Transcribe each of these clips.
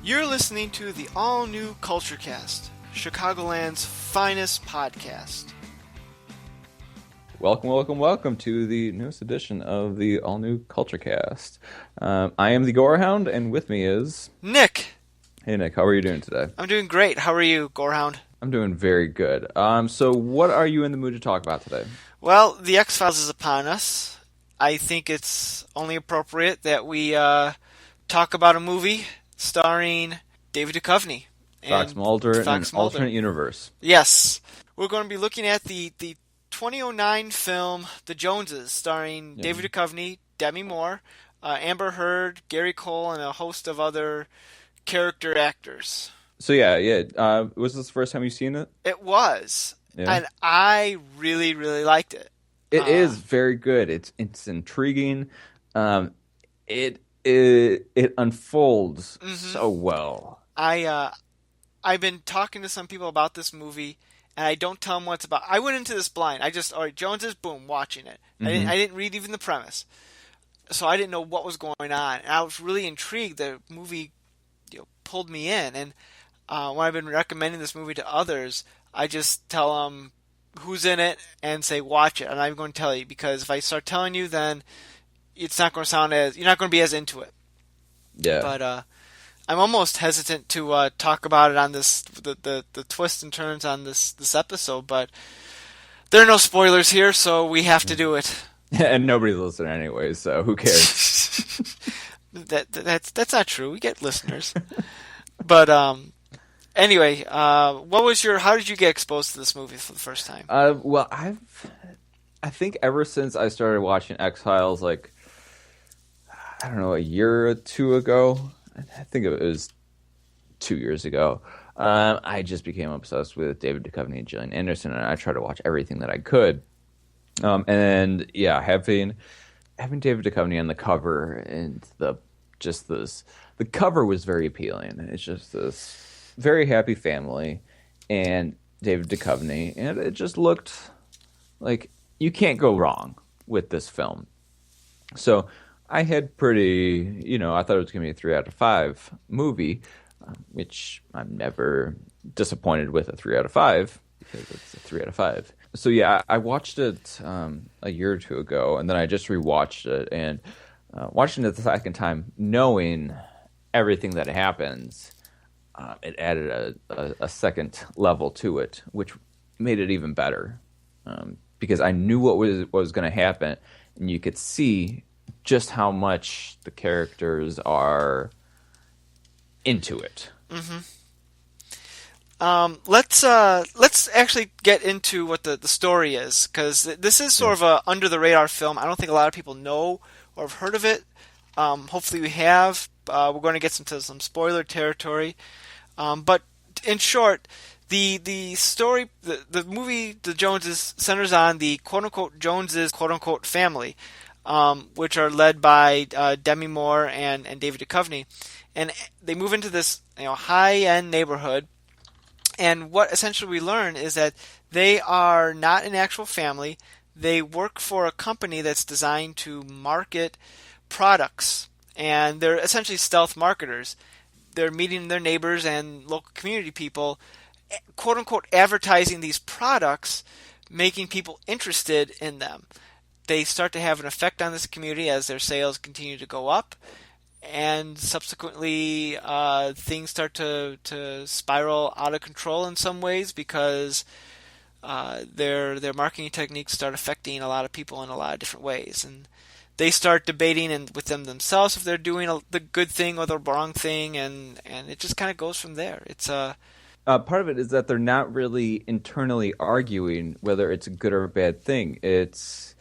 You're listening to the all-new Culture Cast, Chicagoland's finest podcast. Welcome to the newest edition of the all-new Culture Cast. I am the Gorehound, and with me is... Nick! Hey, Nick, how are you doing today? I'm doing great. How are you, Gorehound? I'm doing very good. So what are you in the mood to talk about today? Well, the X-Files is upon us. I think it's only appropriate that we talk about a movie starring David Duchovny. Fox Mulder in an alternate universe. Yes. We're going to be looking at the 2009 film The Joneses, starring David Duchovny, Demi Moore, Amber Heard, Gary Cole, and a host of other character actors. So was this the first time you've seen it? It was. Yeah. And I really, really liked it. It is very good. It's intriguing. It unfolds so well. I've been talking to some people about this movie, and I don't tell them what it's about. I went into this blind. I just, all right, Joneses, boom, watching it. I didn't read even the premise, so I didn't know what was going on. And I was really intrigued. The movie, pulled me in. And when I've been recommending this movie to others, I just tell them who's in it and say watch it. And I'm going to tell you, because if I start telling you, then it's not going to sound as, you're not going to be as into it. Yeah. But I'm almost hesitant to talk about it on this, the twists and turns on this episode. But there are no spoilers here, so we have to do it. And nobody's listening anyway, so who cares? That's not true. We get listeners. But anyway, how did you get exposed to this movie for the first time? Well, I think ever since I started watching X-Files, like, I don't know, a year or two ago. I think it was 2 years ago. I just became obsessed with David Duchovny and Gillian Anderson, and I tried to watch everything that I could. Having David Duchovny on the cover and the cover was very appealing. It's just this very happy family and David Duchovny, and it just looked like you can't go wrong with this film. So I had I thought it was going to be a 3 out of 5 movie, which I'm never disappointed with a 3 out of 5 because it's a 3 out of 5. So yeah, I watched it a year or two ago, and then I just rewatched it, and watching it the second time, knowing everything that happens, it added a second level to it, which made it even better, because I knew what was going to happen, and you could see just how much the characters are into it. Mm-hmm. Let's actually get into what the story is, because this is sort of a under the radar film. I don't think a lot of people know or have heard of it. Hopefully we have. We're going to get into some spoiler territory. But in short, the story, the movie, The Joneses, centers on the quote-unquote Joneses quote-unquote family, which are led by Demi Moore and David Duchovny. And they move into this high-end neighborhood. And what essentially we learn is that they are not an actual family. They work for a company that's designed to market products. And they're essentially stealth marketers. They're meeting their neighbors and local community people, quote-unquote advertising these products, making people interested in them. They start to have an effect on this community as their sales continue to go up. And subsequently, things start to spiral out of control in some ways, because their marketing techniques start affecting a lot of people in a lot of different ways. And they start debating with themselves if they're doing the good thing or the wrong thing, and it just kind of goes from there. It's part of it is that they're not really internally arguing whether it's a good or a bad thing. It's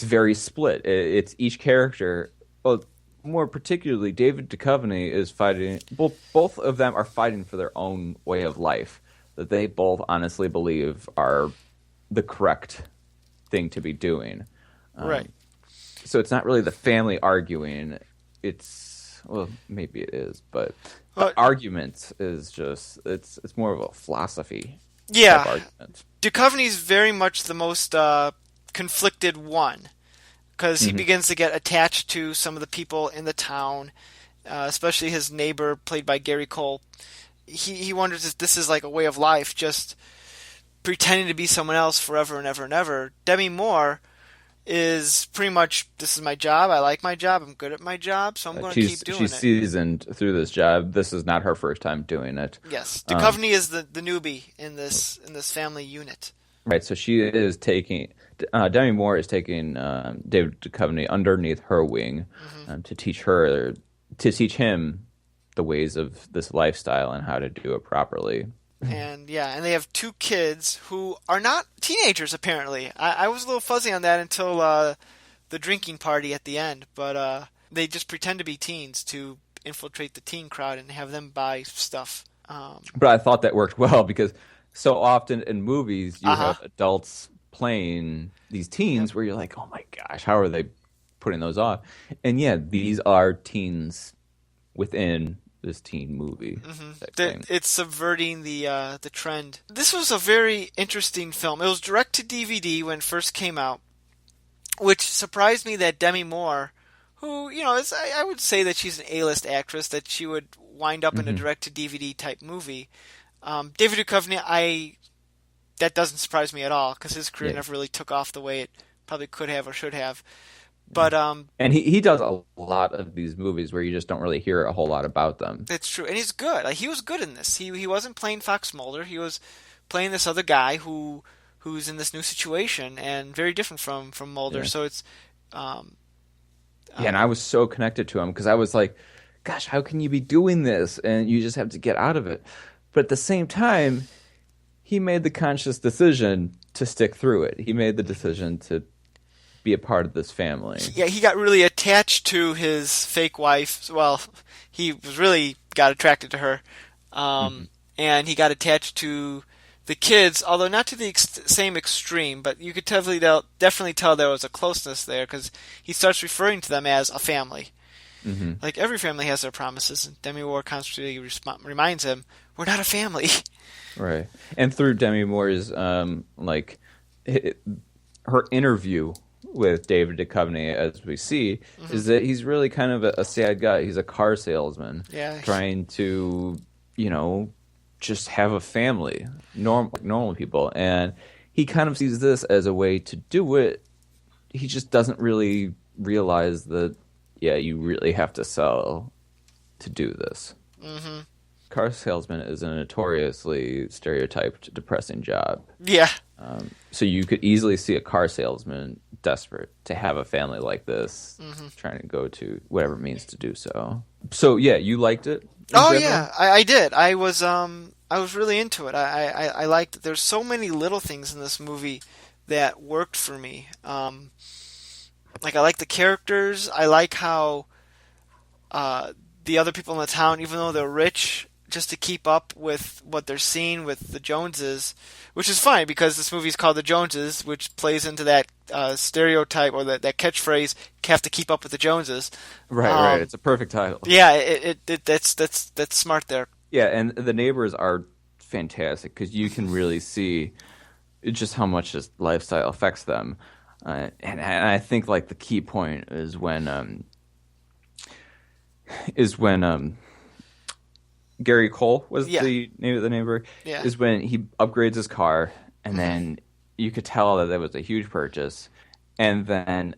very split. It's each character. Well, more particularly, David Duchovny is fighting. Both of them are fighting for their own way of life that they both honestly believe are the correct thing to be doing. Right. So it's not really the family arguing. Maybe it is, but the argument is just it's more of a philosophy. Yeah. Type argument. Duchovny's very much the most conflicted one, because he begins to get attached to some of the people in the town, especially his neighbor, played by Gary Cole. He wonders if this is like a way of life, just pretending to be someone else forever and ever and ever. Demi Moore is pretty much, this is my job. I like my job. I'm good at my job, so I'm going to keep doing She's it. seasoned through this job. This is not her first time doing it. Yes, Um, Duchovny is the newbie in this family unit. right, so she is taking Demi Moore is taking David Duchovny underneath her wing Hmm. to teach him the ways of this lifestyle and how to do it properly. And yeah, and they have two kids who are not teenagers apparently. I was a little fuzzy on that until the drinking party at the end, but they just pretend to be teens to infiltrate the teen crowd and have them buy stuff. But I thought that worked well because so often in movies you Uh-huh. have adults playing these Yep. teens where you're like, oh my gosh, how are they putting those off? And yeah, these are teens within this teen movie type thing. It's subverting the trend. This was a very interesting film. It was direct to DVD when it first came out, which surprised me that Demi Moore, who I would say that she's an A-list actress, that she would wind up in a Hmm. direct to DVD type movie. David Duchovny, that doesn't surprise me at all because his career Yeah. never really took off the way it probably could have or should have. Yeah. But And he does a lot of these movies where you just don't really hear a whole lot about them. it's true, and he's good. Like he was good in this. He wasn't playing Fox Mulder. He was playing this other guy who's in this new situation and very different from Mulder. Yeah. So it's um, Yeah, and uh, I was so connected to him because I was like, gosh, how can you be doing this? And you just have to get out of it. But at the same time, he made the conscious decision to stick through it. He made the decision to be a part of this family. yeah, he got really attached to his fake wife. Well, he was really got attracted to her, Hmm. and he got attached to the kids, although not to the same extreme. But you could definitely tell there was a closeness there because he starts referring to them as a family. Hmm. Like every family has their promises, and Demi Moore constantly reminds him, "We're not a family." Right. And through Demi Moore's hi- her interview with David Duchovny, as we see, Hmm. is that he's really kind of a sad guy. He's a car salesman Yeah, trying to, you know, just have a family, normal people, and he kind of sees this as a way to do it. He just doesn't really realize that, yeah, you really have to sell to do this. hmm Car salesman is a notoriously stereotyped, depressing job. yeah, So you could easily see a car salesman desperate to have a family like this, hmm trying to go to whatever means to do so. So yeah, you liked it in Oh general? yeah, I did. I was really into it. I liked it. There's so many little things in this movie that worked for me. Like I like the characters. I like how uh, the other people in the town, even though they're rich, just to keep up with what they're seeing with the Joneses, which is fine because this movie is called The Joneses, which plays into that stereotype or that catchphrase, "Have to keep up with the Joneses." Right, right. Um, It's a perfect title. yeah, that's smart there. Yeah, and the neighbors are fantastic because you can really see just how much this lifestyle affects them. And I think like the key point is when Gary Cole was Yeah, the name of the neighbor, yeah. is when he upgrades his car, and Hmm. then you could tell that was a huge purchase, and then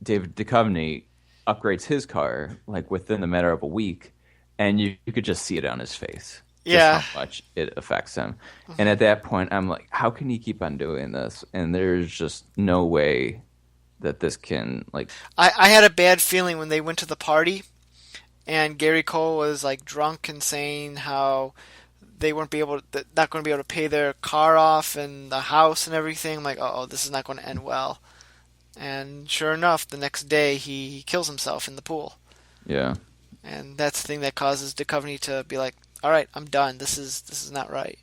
David Duchovny upgrades his car like within the matter of a week, and you could just see it on his face, just how Yeah. much it affects him. And at that point, I'm like, how can he keep on doing this? And there's just no way that this can like, I had a bad feeling when they went to the party and Gary Cole was like drunk and saying how they weren't be able to, not going to be able to pay their car off and the house and everything. I'm like, oh, this is not going to end well. And sure enough, the next day he kills himself in the pool. yeah. And that's the thing that causes Duchovny to be like, all right, I'm done. This is not right.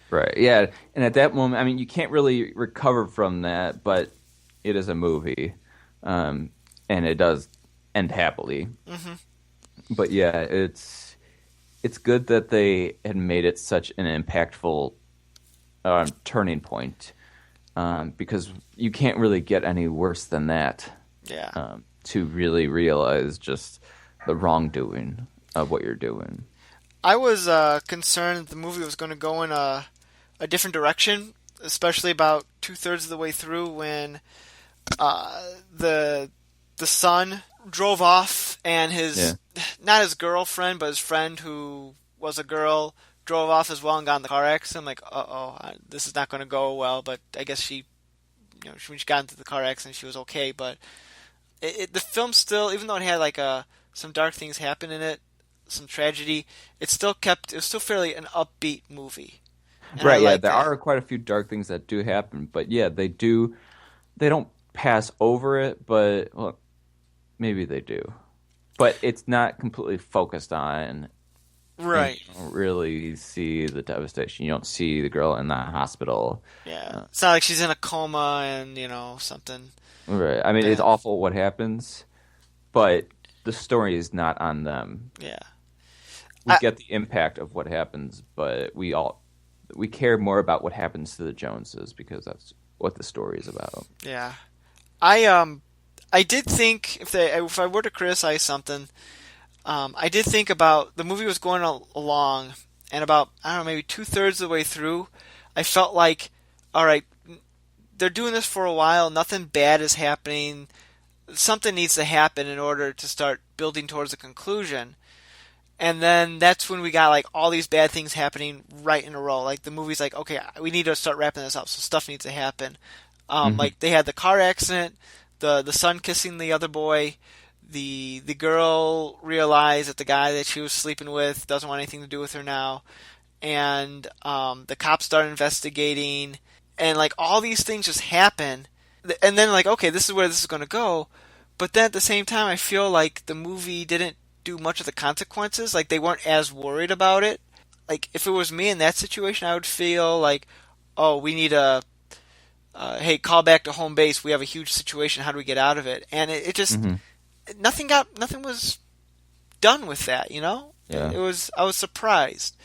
Right. Yeah. And at that moment, I mean, you can't really recover from that, but it is a movie, and it does end happily. Hmm. But yeah, it's good that they had made it such an impactful turning point, because you can't really get any worse than that, Yeah. to really realize just the wrongdoing of what you're doing. I was concerned the movie was going to go in a different direction, especially about two-thirds of the way through when the son drove off and Yeah. his not his girlfriend but his friend who was a girl drove off as well and got in the car accident. I'm like, uh-oh, this is not going to go well. But I guess when she got into the car accident, she was okay. But the film still, even though it had like some dark things happen in it, some tragedy, it was still fairly an upbeat movie, and I Right, yeah, like there that. are quite a few dark things that do happen, but yeah, they don't pass over it, but well, maybe they do. But it's not completely focused on, and Right. you don't really see the devastation. You don't see the girl in the hospital. Yeah. Uh, It's not like she's in a coma and, something right. I mean, it's bad. awful what happens, but the story is not on them. Yeah. We I, get the impact of what happens, but we care more about what happens to the Joneses because that's what the story is about. yeah. I did think if I were to criticize something, I did think about the movie was going along, and about I don't know maybe two-thirds of the way through, I felt like, all right, they're doing this for a while. Nothing bad is happening. Something needs to happen in order to start building towards a conclusion. And then that's when we got like all these bad things happening right in a row. Like the movie's like, okay, we need to start wrapping this up. So stuff needs to happen. Hmm. Like they had the car accident, the son kissing the other boy, the girl realized that the guy that she was sleeping with doesn't want anything to do with her now, and the cops start investigating, and like all these things just happen, and then like okay, this is where this is going to go, but then at the same time, I feel like the movie didn't do much of the consequences. Like they weren't as worried about it. Like if it was me in that situation, I would feel like, oh, we need a hey, call back to home base. We have a huge situation. How do we get out of it? And it just Hmm. nothing was done with that. Yeah, It was I was surprised,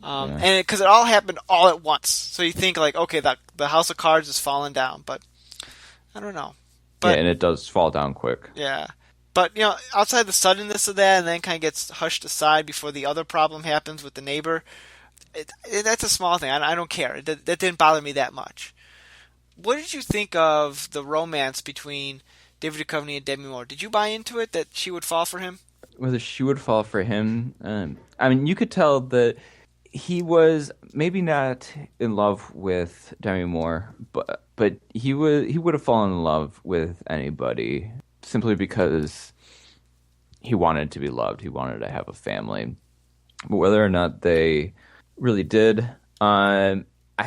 yeah, and because it all happened all at once. So you think like, okay, the house of cards is falling down, but I don't know. yeah, But and it does fall down quick. yeah, but outside the suddenness of that, and then kind of gets hushed aside before the other problem happens with the neighbor. That's a small thing. I don't care. That didn't bother me that much. What did you think of the romance between David Duchovny and Demi Moore? Did you buy into it that she would fall for him? Whether she would fall for him, I mean, you could tell that he was maybe not in love with Demi Moore, but he would have fallen in love with anybody simply because he wanted to be loved. He wanted to have a family. But whether or not they really did, I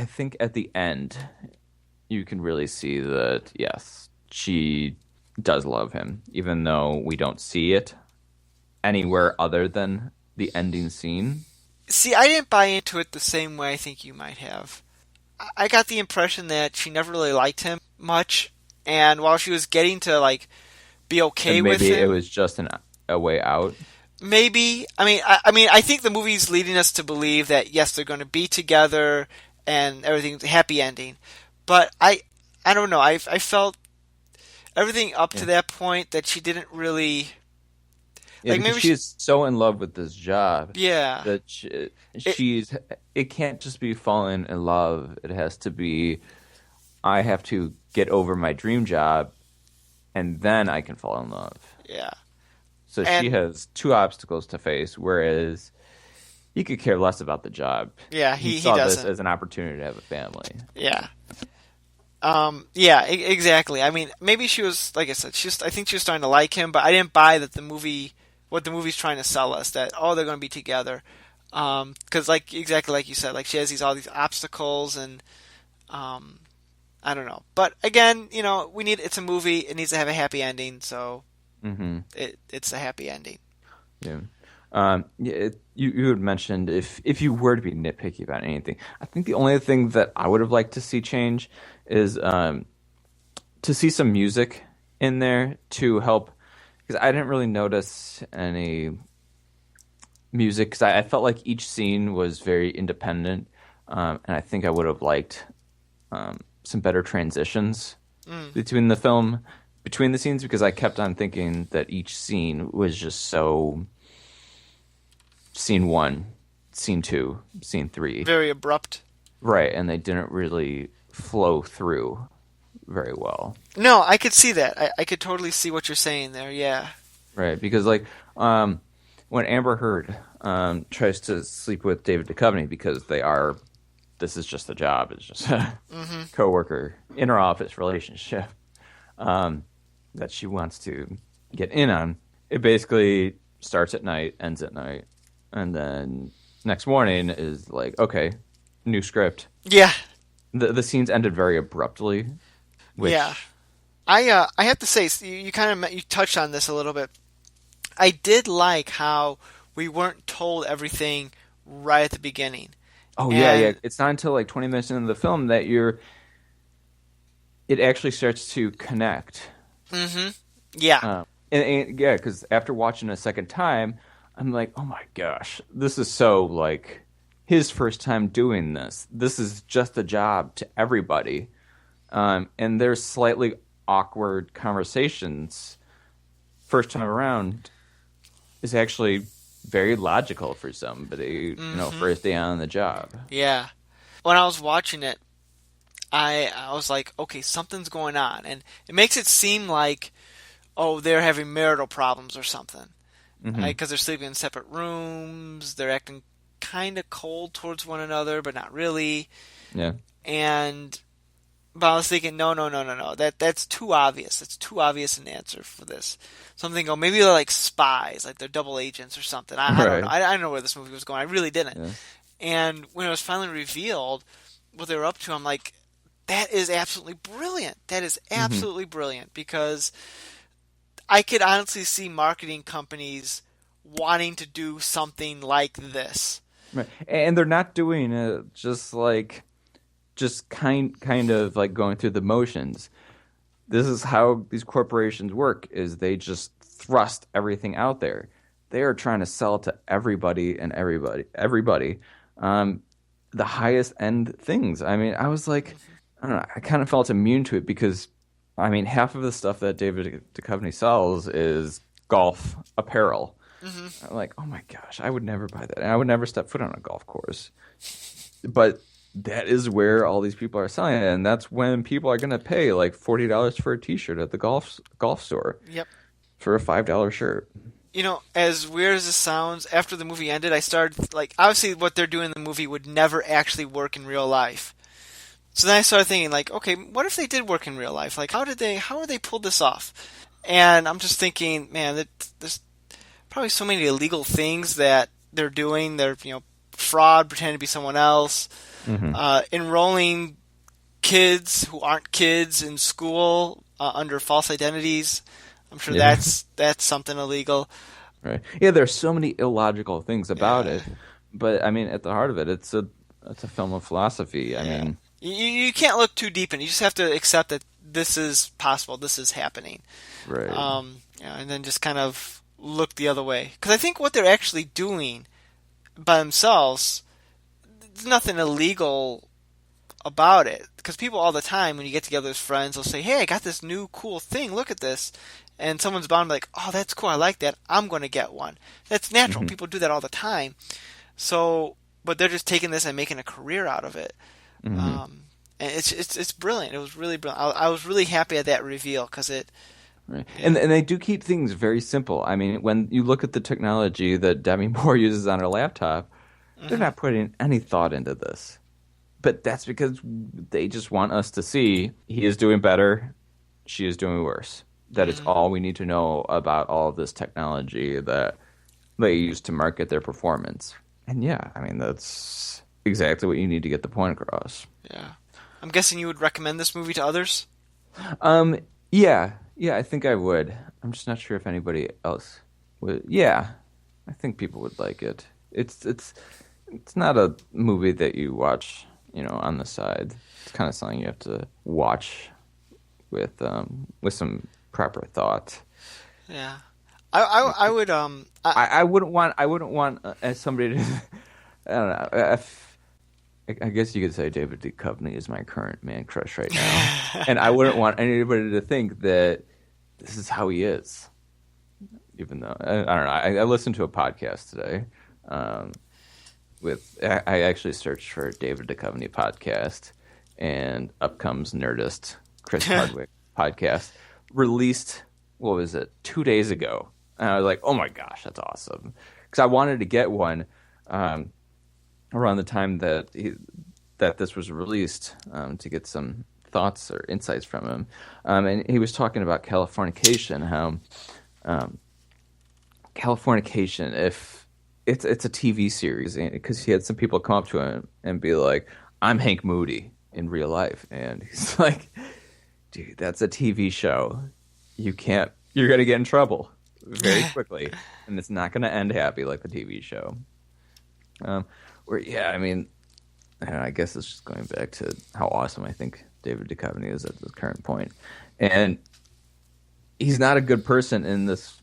think at the end you can really see that yes, she does love him, even though we don't see it anywhere other than the ending scene. See, I didn't buy into it the same way I think you might have. I got the impression that she never really liked him much, and while she was getting to like be okay And with maybe it him, was just a way out. maybe. I mean, I think the movie's leading us to believe that yes, they're going to be together and everything's a happy ending. But I don't know. I felt everything up to Yeah. that point that she didn't really Yeah, like. because Maybe she she, is so in love with this job yeah. that It, she's it can't just be falling in love. It has to be I have to get over my dream job and then I can fall in love. yeah. So she And has two obstacles to face, whereas he could care less about the job. yeah, He he saw this doesn't. as an opportunity to have a family. Yeah. Yeah, exactly. I mean, maybe she was, like I said, I think she was starting to like him, but I didn't buy that what the movie's trying to sell us, that, oh, they're going to be together. 'Cause like, exactly like you said, like she has all these obstacles and, um, I don't know. But again, it's a movie, it needs to have a happy ending, so Hmm. it's a happy ending. Yeah. Yeah, you had mentioned if you were to be nitpicky about anything, I think the only thing that I would have liked to see change is to see some music in there to help because I didn't really notice any music because I felt like each scene was very independent, and I think I would have liked some better transitions Mm, between the film between the scenes because I kept on thinking that each scene was just so scene one, scene two, scene three. Very abrupt. Right, and they didn't really flow through very well. No, I could see that. I could totally see what you're saying there. Yeah. Right, because like when Amber Heard tries to sleep with David Duchovny because this is just a job, it's just a coworker inner office relationship that she wants to get in on. It basically starts at night, ends at night, and then next morning is like, okay, new script. Yeah. The scenes ended very abruptly. Which, yeah. I have to say, you kind of you touched on this a little bit. I did like how we weren't told everything right at the beginning. Oh yeah, And yeah. It's not until like 20 minutes into the film that it actually starts to connect. yeah. And yeah, because after watching it a second time, I'm like, oh my gosh, this is so like his first time doing this. This is just a job to everybody. And there's slightly awkward conversations first time around is actually very logical for somebody, first day on the job. Yeah. When I was watching it, I was like, okay, something's going on. And it makes it seem like, oh, they're having marital problems or something. Because they're sleeping in separate rooms. They're acting kind of cold towards one another, but not really. Yeah. But I was thinking, no. That's too obvious. It's too obvious an answer for this. So I'm thinking, oh, maybe they're like spies, like they're double agents or something. I don't know. I don't know where this movie was going. I really didn't. Yeah. And when it was finally revealed what they were up to, I'm like, that is absolutely brilliant. That is absolutely brilliant because I could honestly see marketing companies wanting to do something like this. Right. And they're not doing it just kind of like going through the motions. This is how these corporations work, is they just thrust everything out there. They are trying to sell to everybody, the highest end things. I mean, I was like, I don't know, I kind of felt immune to it because, I mean, half of the stuff that David Duchovny sells is golf apparel. I'm like, oh my gosh, I would never buy that. And I would never step foot on a golf course. But that is where all these people are selling it, and that's when people are going to pay like $40 for a T-shirt at the golf store. Yep. For a $5 shirt. You know, as weird as this sounds, after the movie ended, I started, like, obviously what they're doing in the movie would never actually work in real life. So then I started thinking, like, okay, what if they did work in real life? Like, how would they pull this off? And I'm just thinking, man, there's probably so many illegal things that they're doing. They're, fraud, pretending to be someone else, enrolling kids who aren't kids in school under false identities. I'm sure that's something illegal. Right. Yeah, there's so many illogical things about it, but I mean, at the heart of it, it's a film of philosophy. I mean, you can't look too deep in it. You just have to accept that this is possible. This is happening. Right. And then just kind of look the other way. Because I think what they're actually doing by themselves, there's nothing illegal about it. Because people all the time, when you get together as friends, they'll say, hey, I got this new cool thing. Look at this. And someone's bound to be like, oh, that's cool. I like that. I'm going to get one. That's natural. People do that all the time. So, but they're just taking this and making a career out of it. And it's brilliant. It was really brilliant. I was really happy at that reveal because it. Right. And they do keep things very simple. I mean, when you look at the technology that Demi Moore uses on her laptop, they're not putting any thought into this. But that's because they just want us to see he is doing better, she is doing worse. That is all we need to know about all of this technology that they use to market their performance. And yeah, I mean, that's exactly what you need to get the point across. Yeah. I'm guessing you would recommend this movie to others? Yeah, I think I would. I'm just not sure if anybody else would. Yeah, I think people would like it. It's not a movie that you watch, on the side. It's kind of something you have to watch with some proper thought. Yeah, I would. I wouldn't want as somebody to. I don't know. I guess you could say David Duchovny is my current man crush right now, and I wouldn't want anybody to think that this is how he is. Even though I don't know, I listened to a podcast today. Um, I actually searched for David Duchovny podcast, and up comes Nerdist Chris Hardwick podcast released. What was it? 2 days ago, and I was like, oh my gosh, that's awesome, because I wanted to get one um, around the time that this was released to get some thoughts or insights from him, and he was talking about Californication, how um, Californication, if it's a TV series, because he had some people come up to him and be like, "I'm Hank Moody in real life," and he's like, "Dude, that's a TV show. You're gonna get in trouble very quickly, and it's not gonna end happy like the TV show." Where yeah, I mean, I don't know, I guess it's just going back to how awesome I think David Duchovny is at this current point, and he's not a good person in this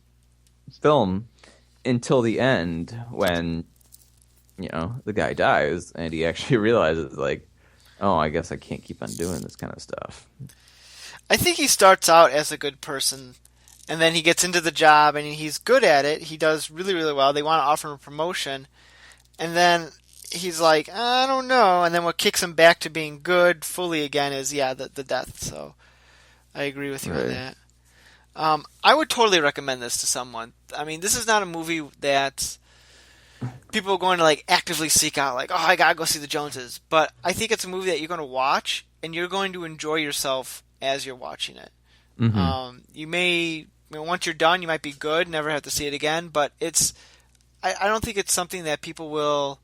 film until the end when the guy dies and he actually realizes like, oh, I guess I can't keep on doing this kind of stuff. I think he starts out as a good person, and then he gets into the job, and he's good at it. He does really, really well. They want to offer him a promotion, and then he's like, I don't know. And then what kicks him back to being good fully again is, the death. So I agree with you on Right. that. I would totally recommend this to someone. I mean, this is not a movie that people are going to like actively seek out, like, oh, I gotta go see the Joneses. But I think it's a movie that you're going to watch, and you're going to enjoy yourself as you're watching it. Hmm. You may, once you're done, you might be good, never have to see it again. But I don't think it's something that people will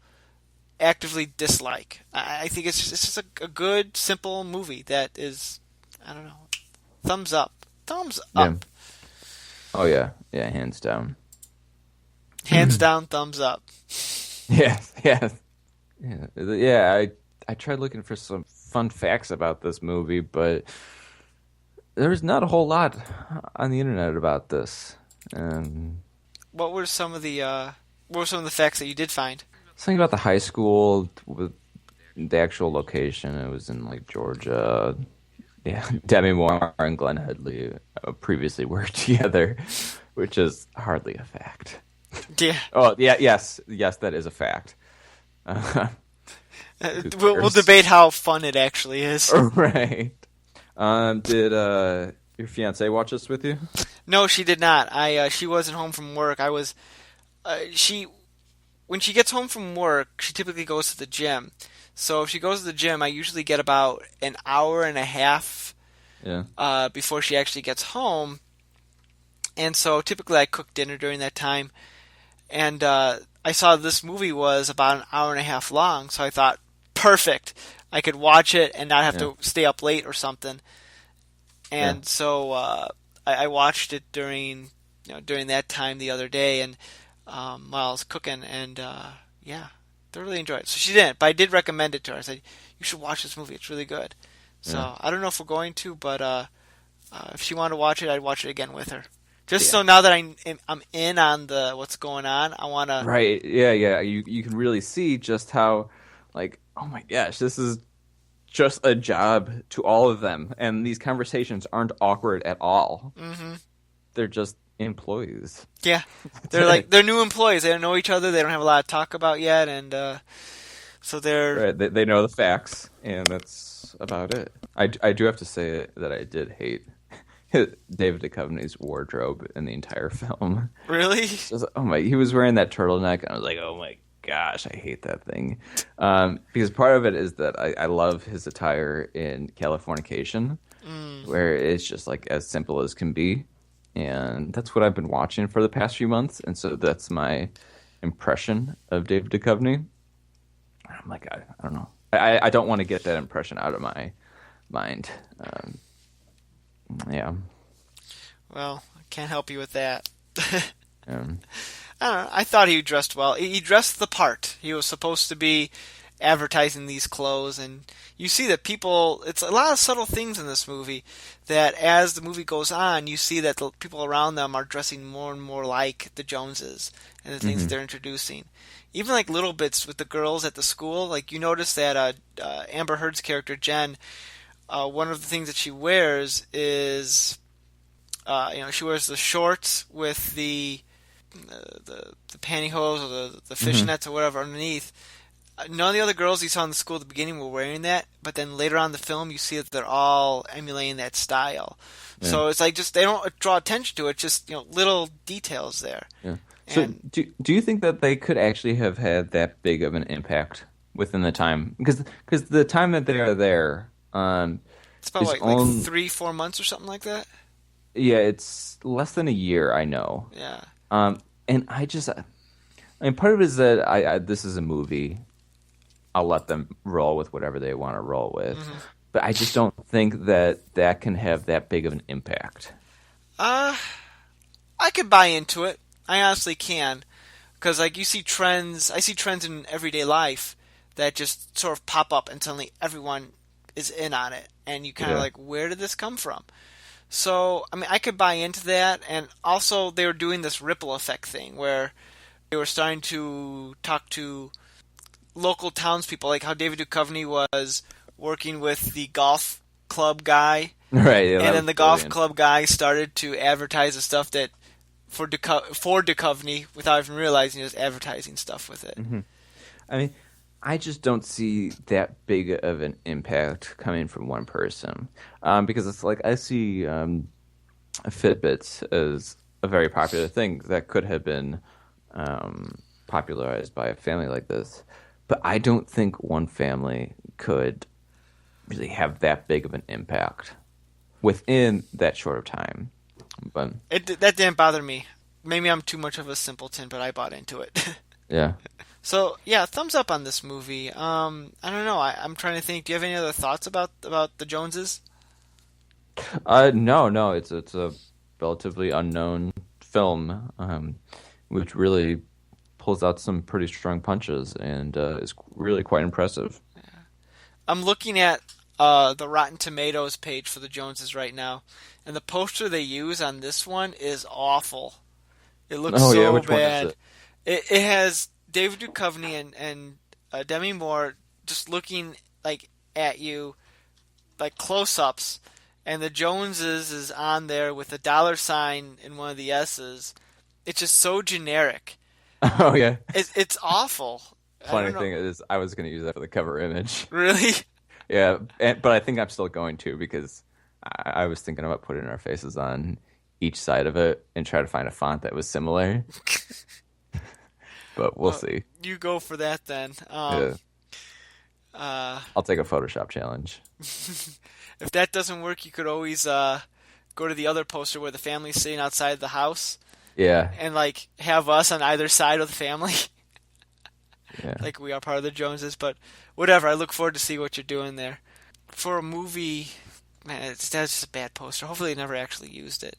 actively dislike. I think it's just a good, simple movie that is, I don't know, thumbs up. Thumbs Yeah. up. Oh yeah. Yeah. Hands down. Hands down, thumbs up. Yes. Yes. Yeah. Yeah. I tried looking for some fun facts about this movie, but there's not a whole lot on the internet about this. Um, What were some of the facts that you did find? Something about the high school with the actual location. It was in like Georgia. Yeah, Demi Moore and Glenn Headley previously worked together, which is hardly a fact. Yeah, Oh, yeah, yes, that is a fact. Uh, who we'll cares? debate how fun it actually is. Right. Did your fiance watch this with you? No, she did not. She wasn't home from work. She when she gets home from work, she typically goes to the gym. So if she goes to the gym, I usually get about an hour and a half Yeah. before she actually gets home. And so typically I cook dinner during that time. And I saw this movie was about an hour and a half long, so I thought, perfect. I could watch it and not have Yeah. to stay up late or something. Yeah. And so I watched it during that time the other day, and while I was cooking, and thoroughly enjoyed it. So she didn't, but I did recommend it to her. I said, you should watch this movie. It's really good. Yeah. So I don't know if we're going to, but if she wanted to watch it, I'd watch it again with her. Just Yeah. so now that I'm in on the what's going on, I want to. Right. Yeah, yeah. You can really see just how, like, oh my gosh, this is just a job to all of them, and these conversations aren't awkward at all. Hmm. They're just employees. Yeah, That's they're it. they're new employees. They don't know each other. They don't have a lot to talk about yet, and so they're. Right. They know the facts, and that's about it. I do have to say that I did hate David Duchovny's wardrobe in the entire film. Really? Just, oh my, he was wearing that turtleneck, and I was like, oh my gosh, I hate that thing. Because part of it is that I love his attire in Californication, Mm. where it's just like as simple as can be. And that's what I've been watching for the past few months. And so that's my impression of David Duchovny. I'm like, I don't know. I don't want to get that impression out of my mind. Yeah. Well, I can't help you with that. Um, I don't know. I thought he dressed well. He dressed the part. He was supposed to be advertising these clothes, and you see that people. It's a lot of subtle things in this movie that, as the movie goes on, you see that the people around them are dressing more and more like the Joneses and the things that mhm. they're introducing. Even like little bits with the girls at the school. Like you notice that Amber Heard's character Jen, one of the things that she wears is She wears the shorts with the pantyhose or the Hmm. fishnets or whatever underneath. None of the other girls you saw in the school at the beginning were wearing that, but then later on in the film, you see that they're all emulating that style. Yeah. So it's like just they don't draw attention to it, just little details there. Yeah. So And do you think that they could actually have had that big of an impact within the time? Because the time that they are there, it's about is like on 3-4 months or something like that. yeah, it's less than a year, I know. Yeah. And I mean, part of it is that I this is a movie. I'll let them roll with whatever they want to roll with. hmm But I just don't think that that can have that big of an impact. Uh, I could buy into it. I honestly can, because like you see trends. I see trends in everyday life that just sort of pop up, and suddenly everyone is in on it, and you kind of Yeah. like, where did this come from? So, I mean, I could buy into that, and also they were doing this ripple effect thing where they were starting to talk to local townspeople, like how David Duchovny was working with the golf club guy, Right, yeah, and that then was the golf brilliant. club guy started to advertise the stuff that for Duchovny without even realizing he was advertising stuff with it. Hmm. I mean, I just don't see that big of an impact coming from one person. Because it's like I see Fitbits as a very popular thing that could have been popularized by a family like this. But I don't think one family could really have that big of an impact within that short of time. But That didn't bother me. Maybe I'm too much of a simpleton, but I bought into it. yeah. So yeah, thumbs up on this movie. I don't know. I'm trying to think. Do you have any other thoughts about the Joneses? No, no, it's a relatively unknown film, which really pulls out some pretty strong punches and is really quite impressive. I'm looking at the Rotten Tomatoes page for the Joneses right now, and the poster they use on this one is awful. It looks Oh yeah, so which one is bad. it? It has David Duchovny and Demi Moore just looking like at you like close-ups, and the Joneses is on there with a dollar sign in one of the S's. It's just so generic. Oh yeah. It's awful. I Funny don't know. thing is, I was going to use that for the cover image. Really? Yeah, but I think I'm still going to because I was thinking about putting our faces on each side of it and try to find a font that was similar, but we'll Well, see. you go for that then. Yeah, Uh, I'll take a Photoshop challenge. if that doesn't work, you could always go to the other poster where the family's sitting outside the house Yeah, and like have us on either side of the family, yeah. like we are part of the Joneses. But whatever. I look forward to see what you're doing there. For a movie, man, that's just a bad poster. Hopefully, they never actually used it.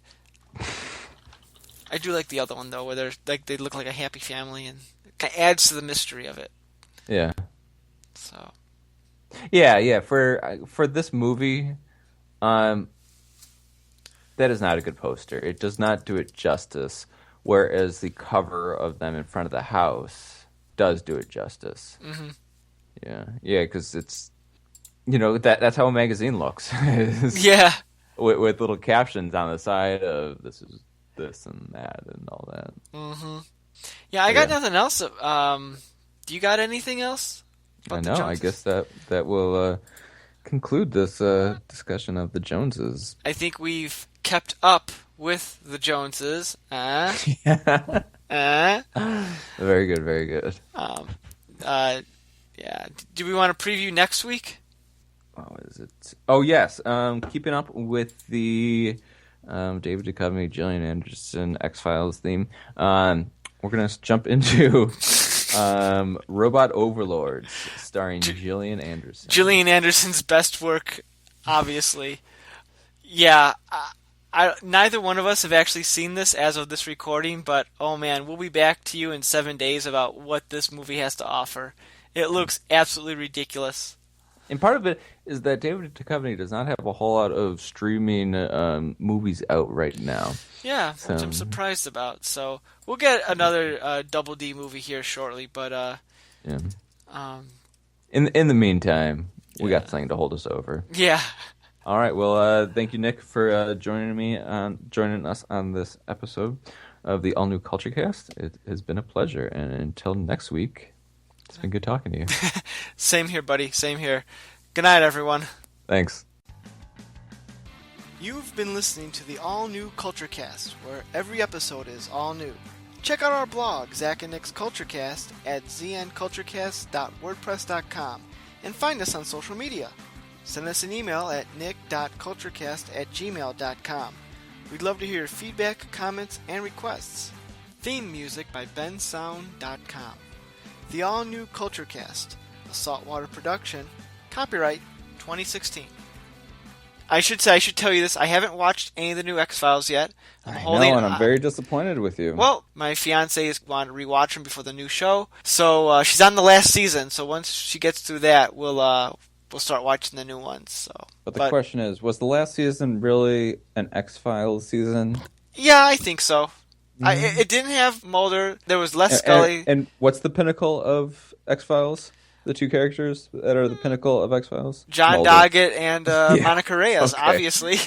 I do like the other one though, where they're like they look like a happy family, and it kind of adds to the mystery of it. Yeah. So Yeah, yeah. For this movie, um, that is not a good poster. It does not do it justice. Whereas the cover of them in front of the house does do it justice. hmm Yeah, yeah, because it's that's how a magazine looks, is yeah. with little captions on the side of this is this and that and all that. hmm Yeah, I got Yeah, nothing else. Do you got anything else I about the know. I Joneses? guess that will conclude this discussion of the Joneses. I think we've kept up with the Joneses. Yeah. Uh. Very good, very good. Um, uh, yeah. Do we want to preview next week? Oh, is it? Oh, yes. Keeping up with the David Duchovny, Gillian Anderson X Files theme. We're gonna jump into Robot Overlords, starring Gillian Anderson. Gillian Anderson's best work, obviously. Yeah. Neither one of us have actually seen this as of this recording, but oh man, we'll be back to you in 7 days about what this movie has to offer. It looks absolutely ridiculous. And part of it is that David Duchovny does not have a whole lot of streaming movies out right now. Yeah, which So I'm surprised about. So we'll get another Double D movie here shortly, but yeah. um, In the meantime, we got yeah, something to hold us over. yeah. All right. Well, thank you, Nick, for joining us on this episode of the All New Culture Cast. It has been a pleasure, and until next week, it's been good talking to you. Same here, buddy. Same here. Good night, everyone. Thanks. You've been listening to the All New Culture Cast, where every episode is all new. Check out our blog, Zach and Nick's Culturecast, at znculturecast.wordpress.com, and find us on social media. Send us an email at nick.culturecast@gmail.com. We'd love to hear your feedback, comments, and requests. Theme music by bensound.com. The All New Culturecast, a Saltwater production, copyright 2016. I should tell you this, I haven't watched any of the new X-Files yet. I'm very disappointed with you. Well, my fiance is wanting to rewatch them before the new show, so she's on the last season, so once she gets through that, we'll start watching the new ones. So, but the question is, was the last season really an X-Files season? Yeah, I think so. It didn't have Mulder. There was less Scully. And what's the pinnacle of X-Files? The two characters that are the pinnacle of X-Files? John Mulder. Doggett and Yeah. Monica Reyes, Okay. obviously.